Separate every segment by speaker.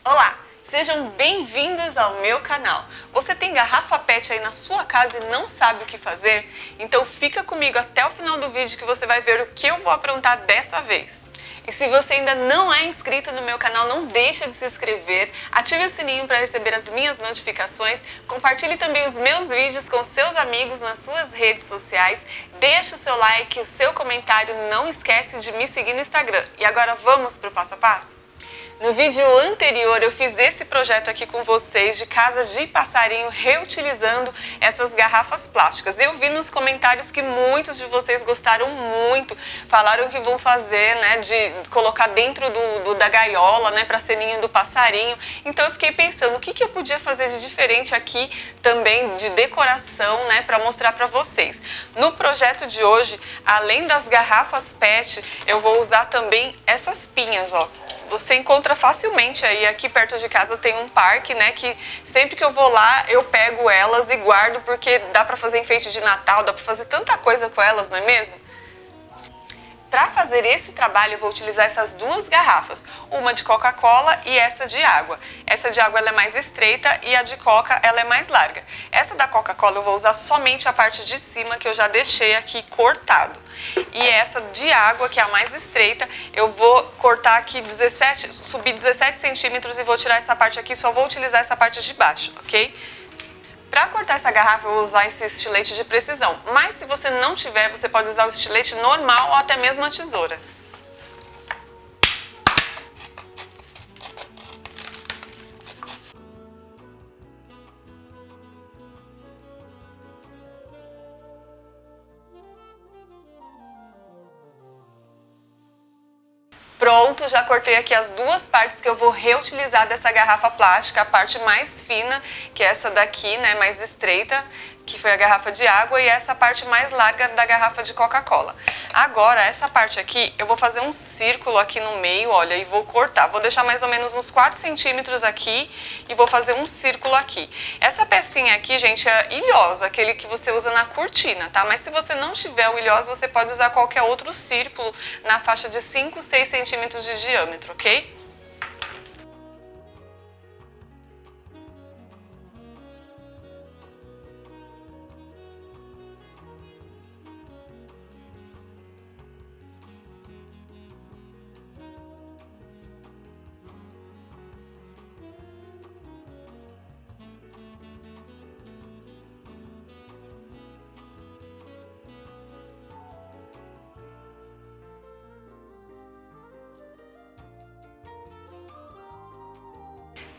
Speaker 1: Olá, sejam bem-vindos ao meu canal. Você tem garrafa PET aí na sua casa e não sabe o que fazer? Então fica comigo até o final do vídeo que você vai ver o que eu vou aprontar dessa vez. E se você ainda não é inscrito no meu canal, não deixa de se inscrever, ative o sininho para receber as minhas notificações, compartilhe também os meus vídeos com seus amigos nas suas redes sociais, deixe o seu like, o seu comentário, não esquece de me seguir no Instagram. E agora vamos para o passo a passo? No vídeo anterior eu fiz esse projeto aqui com vocês de casa de passarinho reutilizando essas garrafas plásticas. Eu vi nos comentários que muitos de vocês gostaram muito, falaram que vão fazer, né, de colocar dentro da gaiola, né, para ser ninho do passarinho. Então eu fiquei pensando o que eu podia fazer de diferente aqui também de decoração, né, para mostrar para vocês. No projeto de hoje, além das garrafas PET, eu vou usar também essas pinhas, ó. Você encontra facilmente aí, aqui perto de casa tem um parque, né, que sempre que eu vou lá eu pego elas e guardo porque dá para fazer enfeite de Natal, dá para fazer tanta coisa com elas, não é mesmo? Para fazer esse trabalho eu vou utilizar essas duas garrafas, uma de Coca-Cola e essa de água. Essa de água ela é mais estreita e a de Coca ela é mais larga. Essa da Coca-Cola eu vou usar somente a parte de cima que eu já deixei aqui cortado. E essa de água, que é a mais estreita, eu vou cortar aqui 17, subir 17 centímetros e vou tirar essa parte aqui, só vou utilizar essa parte de baixo, ok? Para cortar essa garrafa eu vou usar esse estilete de precisão, mas se você não tiver, você pode usar o estilete normal ou até mesmo a tesoura. Pronto, já cortei aqui as duas partes que eu vou reutilizar dessa garrafa plástica, a parte mais fina, que é essa daqui, né, mais estreita, que foi a garrafa de água, e essa parte mais larga da garrafa de Coca-Cola. Agora, essa parte aqui, eu vou fazer um círculo aqui no meio, olha, e vou cortar. Vou deixar mais ou menos uns 4 centímetros aqui e vou fazer um círculo aqui. Essa pecinha aqui, gente, é ilhosa, aquele que você usa na cortina, tá? Mas se você não tiver o ilhosa, você pode usar qualquer outro círculo na faixa de 5, 6 centímetros de diâmetro, ok?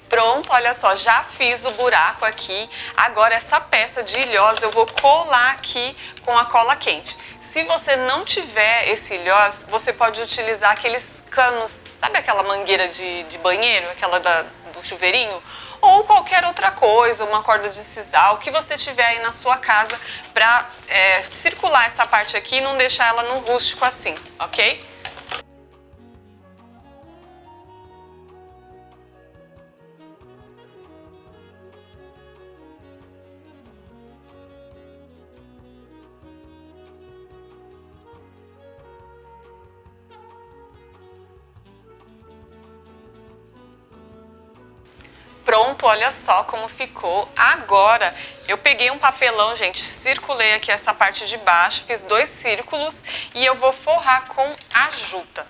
Speaker 1: Pronto, olha só, já fiz o buraco aqui. Agora essa peça de ilhós eu vou colar aqui com a cola quente. Se você não tiver esse ilhós, você pode utilizar aqueles canos, sabe aquela mangueira de banheiro, aquela do chuveirinho? Ou qualquer outra coisa, uma corda de sisal, o que você tiver aí na sua casa para circular essa parte aqui e não deixar ela no rústico assim, ok? Pronto, olha só como ficou. Agora, eu peguei um papelão, gente, circulei aqui essa parte de baixo, fiz 2 círculos e eu vou forrar com a juta.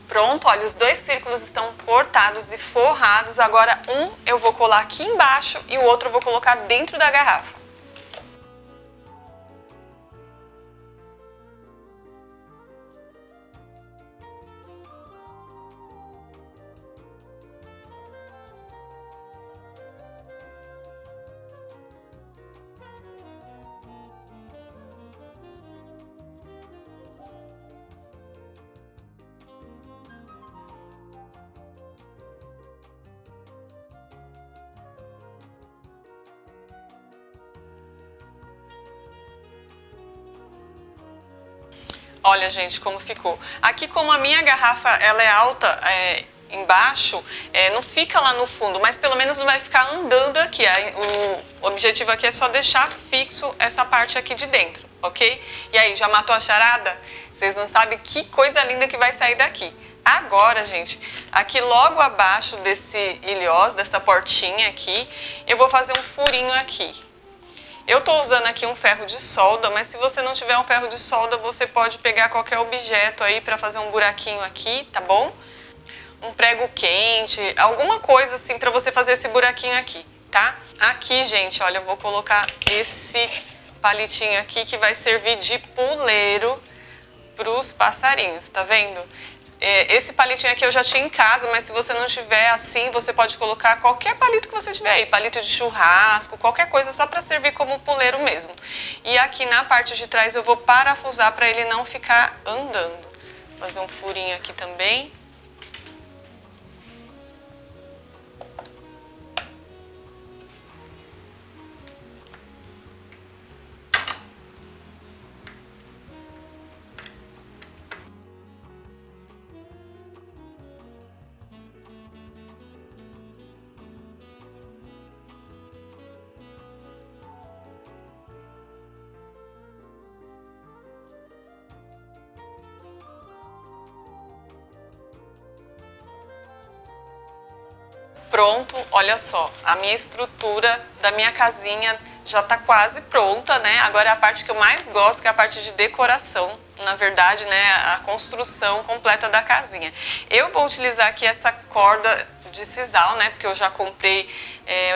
Speaker 1: Pronto, olha, os 2 círculos estão cortados e forrados. Agora um eu vou colar aqui embaixo e o outro eu vou colocar dentro da garrafa. Olha, gente, como ficou. Aqui, como a minha garrafa ela é alta embaixo, não fica lá no fundo, mas pelo menos não vai ficar andando aqui. O objetivo aqui é só deixar fixo essa parte aqui de dentro, ok? E aí, já matou a charada? Vocês não sabem que coisa linda que vai sair daqui. Agora, gente, aqui logo abaixo desse ilhós, dessa portinha aqui, eu vou fazer um furinho aqui. Eu tô usando aqui um ferro de solda, mas se você não tiver um ferro de solda, você pode pegar qualquer objeto aí para fazer um buraquinho aqui, tá bom? Um prego quente, alguma coisa assim para você fazer esse buraquinho aqui, tá? Aqui, gente, olha, eu vou colocar esse palitinho aqui que vai servir de puleiro pros passarinhos, tá vendo? Esse palitinho aqui eu já tinha em casa, mas se você não tiver assim, você pode colocar qualquer palito que você tiver aí, palito de churrasco, qualquer coisa só para servir como puleiro mesmo. E aqui na parte de trás eu vou parafusar para ele não ficar andando. Fazer um furinho aqui também. Pronto, olha só, a minha estrutura da minha casinha já tá quase pronta, né? Agora é a parte que eu mais gosto, que é a parte de decoração, na verdade, né? A construção completa da casinha. Eu vou utilizar aqui essa corda de sisal, né? Porque eu já comprei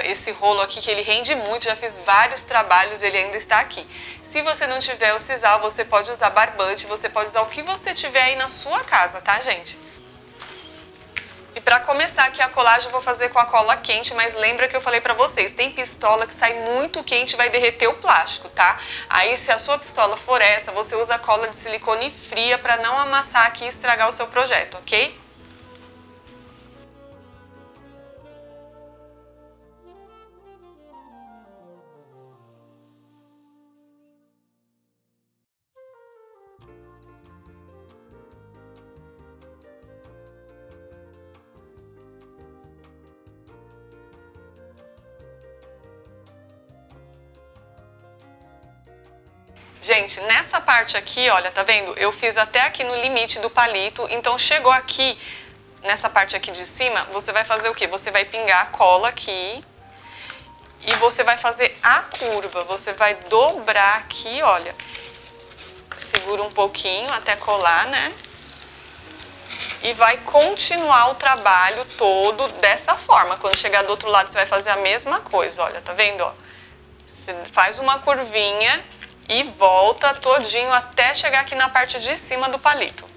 Speaker 1: esse rolo aqui que ele rende muito, já fiz vários trabalhos, ele ainda está aqui. Se você não tiver o sisal, você pode usar barbante, você pode usar o que você tiver aí na sua casa, tá, gente? E para começar aqui a colagem eu vou fazer com a cola quente, mas lembra que eu falei para vocês, tem pistola que sai muito quente e vai derreter o plástico, tá? Aí se a sua pistola for essa, você usa cola de silicone fria para não amassar aqui e estragar o seu projeto, ok? Gente, nessa parte aqui, olha, tá vendo? Eu fiz até aqui no limite do palito, então chegou aqui, nessa parte aqui de cima, você vai fazer o quê? Você vai pingar a cola aqui e você vai fazer a curva, você vai dobrar aqui, olha, segura um pouquinho até colar, né? E vai continuar o trabalho todo dessa forma. Quando chegar do outro lado, você vai fazer a mesma coisa, olha, tá vendo, ó? Você faz uma curvinha e volta todinho até chegar aqui na parte de cima do palito.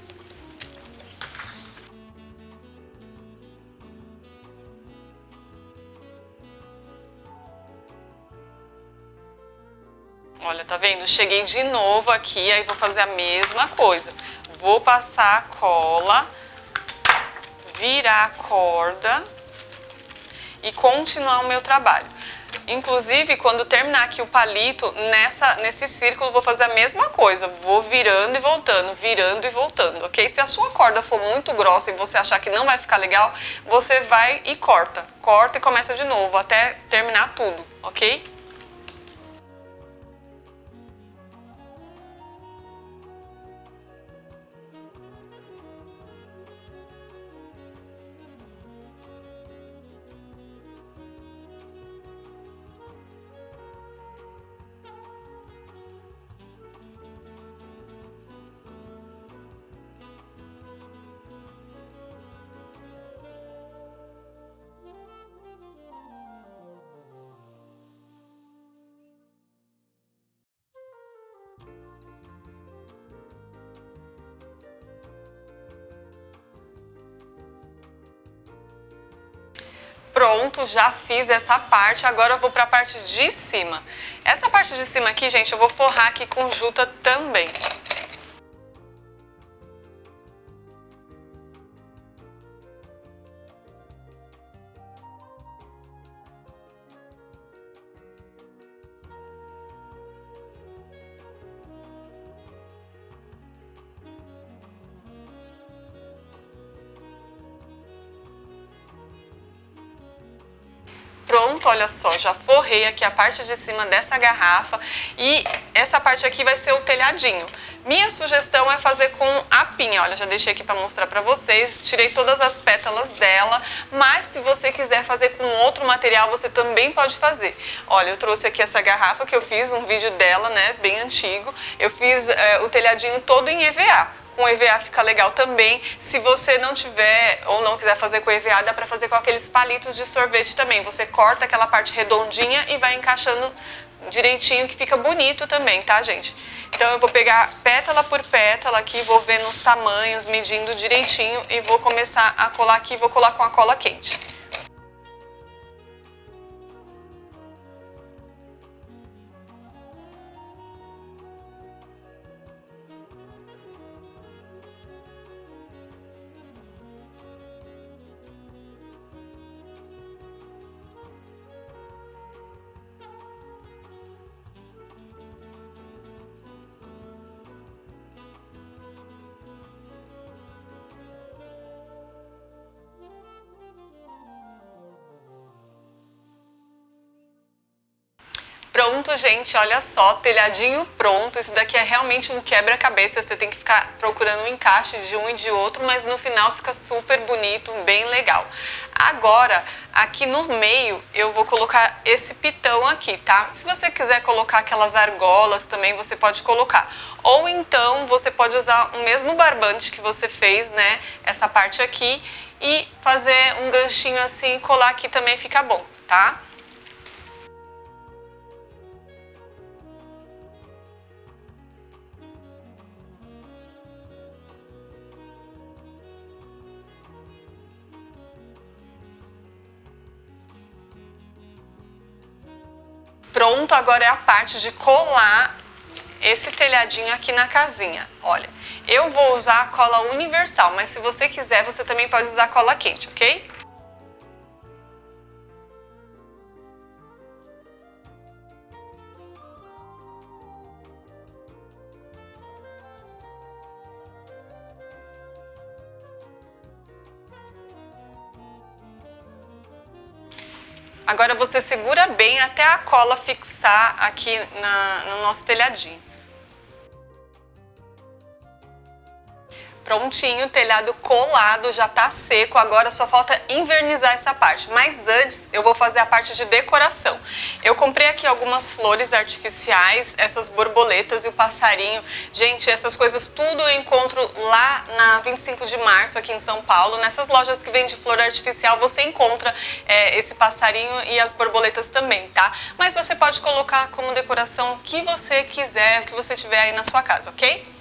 Speaker 1: Olha, tá vendo? Cheguei de novo aqui, aí vou fazer a mesma coisa. Vou passar a cola, virar a corda e continuar o meu trabalho. Inclusive, quando terminar aqui o palito, nesse círculo vou fazer a mesma coisa. Vou virando e voltando, ok? Se a sua corda for muito grossa e você achar que não vai ficar legal, você vai e corta. Corta e começa de novo, até terminar tudo, ok? Pronto, já fiz essa parte, agora eu vou para a parte de cima. Essa parte de cima aqui, gente, eu vou forrar aqui com juta também. Pronto, olha só, já forrei aqui a parte de cima dessa garrafa e essa parte aqui vai ser o telhadinho. Minha sugestão é fazer com a pinha, olha, já deixei aqui para mostrar para vocês, tirei todas as pétalas dela, mas se você quiser fazer com outro material, você também pode fazer. Olha, eu trouxe aqui essa garrafa que eu fiz, um vídeo dela, né, bem antigo, eu fiz o telhadinho todo em EVA. Com EVA fica legal também. Se você não tiver ou não quiser fazer com EVA, dá pra fazer com aqueles palitos de sorvete também. Você corta aquela parte redondinha e vai encaixando direitinho, que fica bonito também, tá, gente? Então eu vou pegar pétala por pétala aqui, vou vendo os tamanhos, medindo direitinho e vou começar a colar aqui, vou colar com a cola quente. Pronto, gente, olha só, telhadinho pronto. Isso daqui é realmente um quebra-cabeça, você tem que ficar procurando um encaixe de um e de outro, mas no final fica super bonito, bem legal. Agora, aqui no meio, eu vou colocar esse pitão aqui, tá? Se você quiser colocar aquelas argolas também, você pode colocar. Ou então, você pode usar o mesmo barbante que você fez, né? Essa parte aqui, e fazer um ganchinho assim, colar aqui também fica bom, tá? Pronto, agora é a parte de colar esse telhadinho aqui na casinha. Olha, eu vou usar a cola universal, mas se você quiser, você também pode usar a cola quente, ok? Agora você segura bem até a cola fixar aqui no nosso telhadinho. Prontinho, o telhado colado, já tá seco, agora só falta invernizar essa parte. Mas antes eu vou fazer a parte de decoração. Eu comprei aqui algumas flores artificiais, essas borboletas e o passarinho. Gente, essas coisas tudo eu encontro lá na 25 de março, aqui em São Paulo. Nessas lojas que vendem flor artificial, você encontra esse passarinho e as borboletas também, tá? Mas você pode colocar como decoração o que você quiser, o que você tiver aí na sua casa, ok?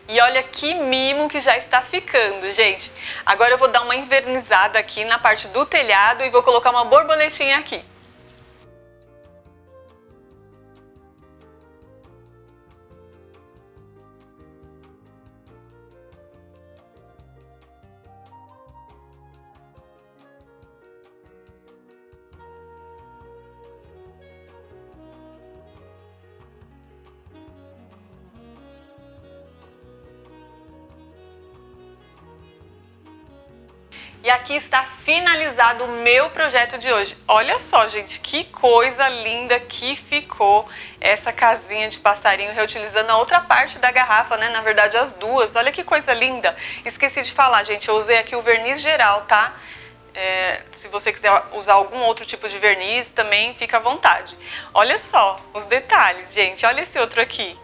Speaker 1: E olha que mimo que já está ficando, gente. Agora eu vou dar uma invernizada aqui na parte do telhado e vou colocar uma borboletinha aqui. E aqui está finalizado o meu projeto de hoje. Olha só, gente, que coisa linda que ficou essa casinha de passarinho, reutilizando a outra parte da garrafa, né? Na verdade, as duas. Olha que coisa linda. Esqueci de falar, gente, eu usei aqui o verniz geral, tá? Se você quiser usar algum outro tipo de verniz, também fica à vontade. Olha só os detalhes, gente. Olha esse outro aqui.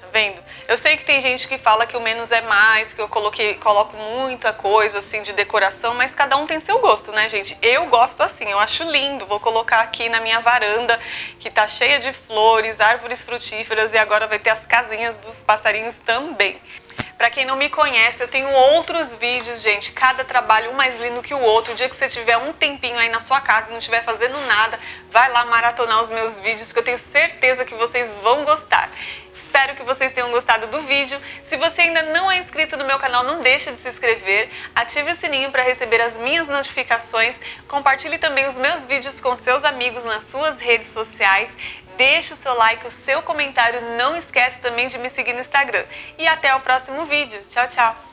Speaker 1: Vendo? Eu sei que tem gente que fala que o menos é mais, que eu coloco muita coisa assim de decoração, mas cada um tem seu gosto, né, gente? Eu gosto assim, eu acho lindo. Vou colocar aqui na minha varanda, que tá cheia de flores, árvores frutíferas, e agora vai ter as casinhas dos passarinhos também. Pra quem não me conhece, eu tenho outros vídeos, gente, cada trabalho um mais lindo que o outro. O dia que você tiver um tempinho aí na sua casa e não estiver fazendo nada, vai lá maratonar os meus vídeos, que eu tenho certeza que vocês vão gostar. Espero que vocês tenham gostado do vídeo. Se você ainda não é inscrito no meu canal, não deixe de se inscrever. Ative o sininho para receber as minhas notificações. Compartilhe também os meus vídeos com seus amigos nas suas redes sociais. Deixe o seu like, o seu comentário. Não esquece também de me seguir no Instagram. E até o próximo vídeo. Tchau, tchau!